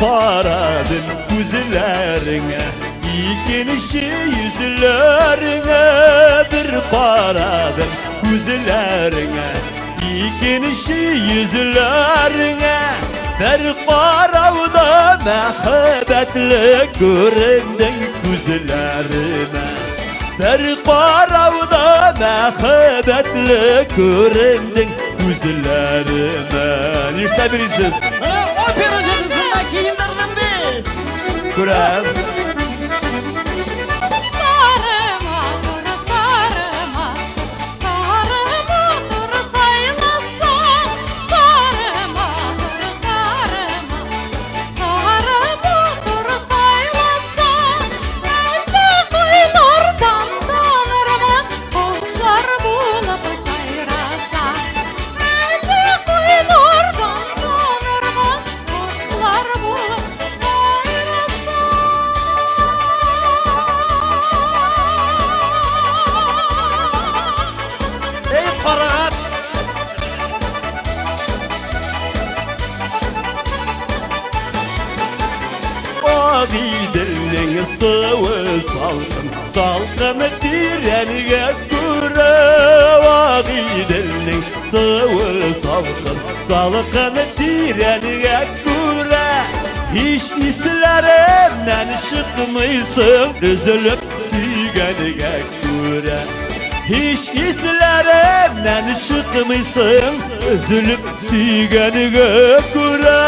paradım güzellerine, İkinci yüzlerine bir paradım güzellerine, İkinci yüzlerine bir paravda mehabetli göründün güzellerime. Bir paravda mehabetli göründün güzellerime. İşte birisi. Opera jadısında kiyimlerden bir. Kur'an. Sarıma dur sarıma, sarıma dur saylasa. Sarıma dur sarıma, sarıma dur saylasa. Elde kuyulardan tanırman, kuşlar bulup sayrasa. Elde kuyulardan tanırman, kuşlar bulup sayrasa. Ey Farhat. Ağidilinin sıvı salkın, salkın direniye göre. Ağidilinin sıvı salkın, salkın direniye göre. Hiç hislerimden çıkmışsın, üzülüp süygeniye göre. Hiç hislerimden çıkmışsın, üzülüp süygeniye göre.